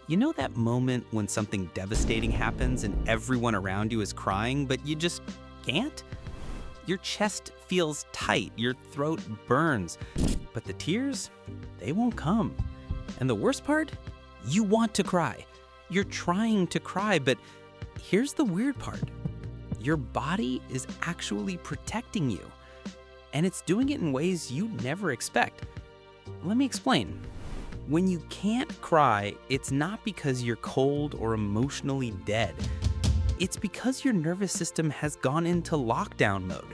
You know that moment when something devastating happens and everyone around you is crying, but you just can't? Your chest feels tight, your throat burns, but the tears, they won't come. And the worst part? You want to cry. You're trying to cry, but here's the weird part. Your body is actually protecting you, and it's doing it in ways you never expect. Let me explain. When you can't cry, it's not because you're cold or emotionally dead. It's because your nervous system has gone into lockdown mode.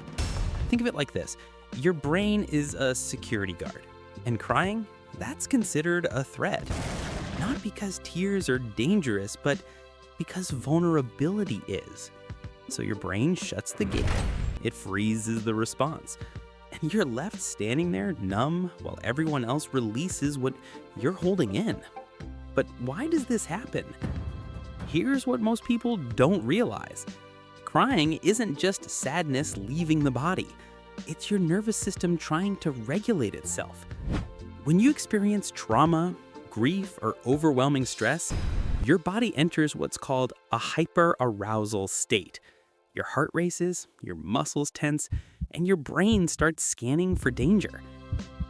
Think of it like this. Your brain is a security guard, and crying, that's considered a threat. Not because tears are dangerous, but because vulnerability is. So your brain shuts the gate. It freezes the response. And you're left standing there numb while everyone else releases what you're holding in. But why does this happen? Here's what most people don't realize. Crying isn't just sadness leaving the body. It's your nervous system trying to regulate itself. When you experience trauma, grief, or overwhelming stress, your body enters what's called a hyperarousal state. Your heart races, your muscles tense, and your brain starts scanning for danger.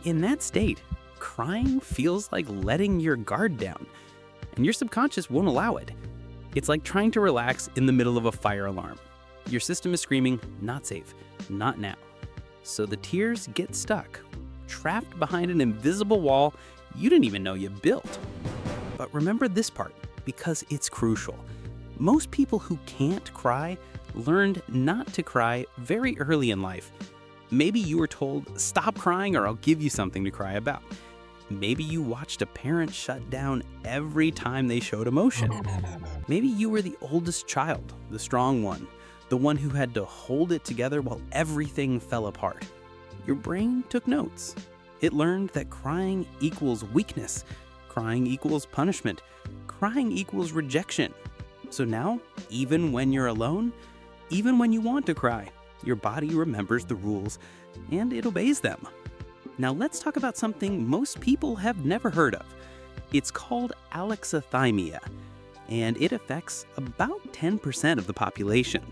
In that state, crying feels like letting your guard down, and your subconscious won't allow it. It's like trying to relax in the middle of a fire alarm. Your system is screaming, not safe, not now. So the tears get stuck, trapped behind an invisible wall you didn't even know you built. But remember this part, because it's crucial. Most people who can't cry learned not to cry very early in life. Maybe you were told, stop crying or I'll give you something to cry about. Maybe you watched a parent shut down every time they showed emotion. Maybe you were the oldest child, the strong one, the one who had to hold it together while everything fell apart. Your brain took notes. It learned that crying equals weakness, crying equals punishment, crying equals rejection. So now, even when you're alone, even when you want to cry, your body remembers the rules and it obeys them. Now let's talk about something most people have never heard of. It's called Alexithymia, and it affects about 10% of the population.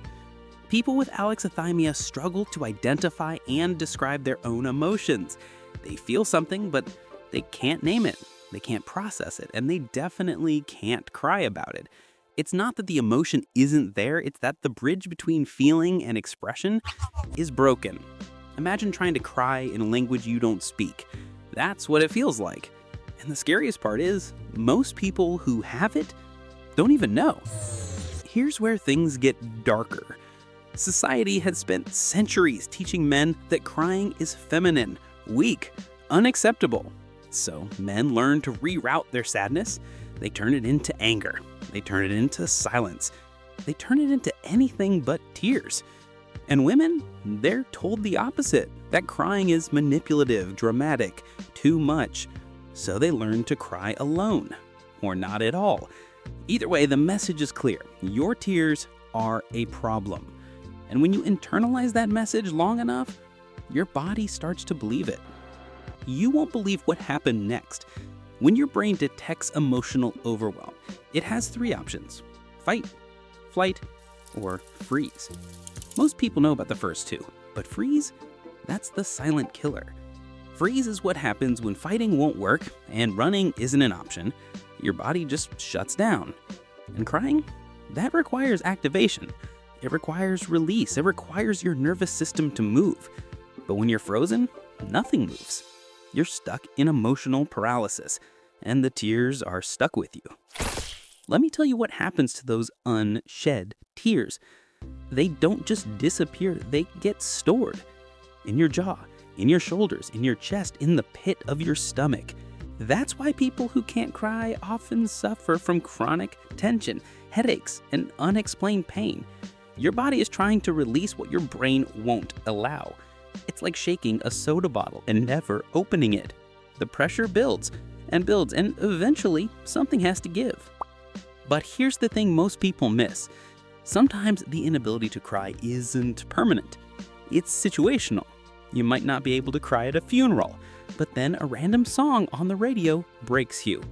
People with alexithymia struggle to identify and describe their own emotions. They feel something, but they can't name it, they can't process it, and they definitely can't cry about it. It's not that the emotion isn't there, it's that the bridge between feeling and expression is broken. Imagine trying to cry in a language you don't speak. That's what it feels like. And the scariest part is, most people who have it don't even know. Here's where things get darker. Society has spent centuries teaching men that crying is feminine, weak, unacceptable. So men learn to reroute their sadness. They turn it into anger. They turn it into silence. They turn it into anything but tears. And women, they're told the opposite, that crying is manipulative, dramatic, too much. So they learn to cry alone, or not at all. Either way, the message is clear. Your tears are a problem. And when you internalize that message long enough, your body starts to believe it. You won't believe what happened next. When your brain detects emotional overwhelm, it has three options: fight, flight, or freeze. Most people know about the first two, but freeze, that's the silent killer. Freeze is what happens when fighting won't work and running isn't an option. Your body just shuts down. And crying, that requires activation. It requires release. It requires your nervous system to move. But when you're frozen, nothing moves. You're stuck in emotional paralysis, and the tears are stuck with you. Let me tell you what happens to those unshed tears. They don't just disappear, they get stored in your jaw, in your shoulders, in your chest, in the pit of your stomach. That's why people who can't cry often suffer from chronic tension, headaches, and unexplained pain. Your body is trying to release what your brain won't allow. It's like shaking a soda bottle and never opening it. The pressure builds and builds, and eventually something has to give. But here's the thing most people miss. Sometimes the inability to cry isn't permanent. It's situational. You might not be able to cry at a funeral, but then a random song on the radio breaks you.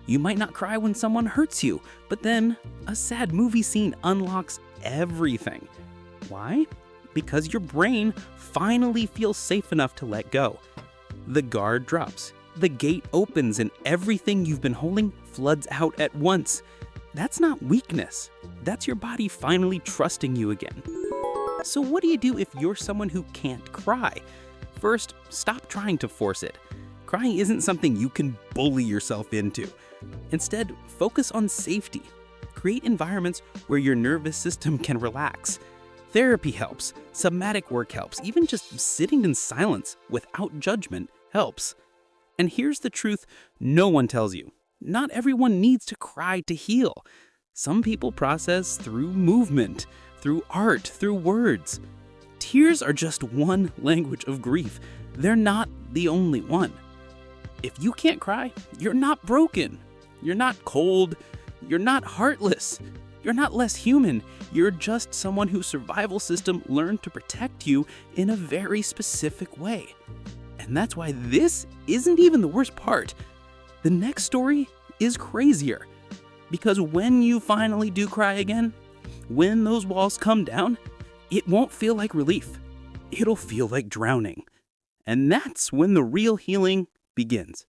You might not cry when someone hurts you, but then a sad movie scene unlocks everything. Why? Because your brain finally feels safe enough to let go. The guard drops, the gate opens, and everything you've been holding floods out at once. That's not weakness. That's your body finally trusting you again. So what do you do if you're someone who can't cry? First, stop trying to force it. Crying isn't something you can bully yourself into. Instead, focus on safety. Create environments where your nervous system can relax. Therapy helps, somatic work helps, even just sitting in silence without judgment helps. And here's the truth no one tells you. Not everyone needs to cry to heal. Some people process through movement, through art, through words. Tears are just one language of grief. They're not the only one. If you can't cry, you're not broken. You're not cold. You're not heartless. You're not less human. You're just someone whose survival system learned to protect you in a very specific way. And that's why this isn't even the worst part. The next story is crazier. Because when you finally do cry again, when those walls come down, it won't feel like relief. It'll feel like drowning. And that's when the real healing begins.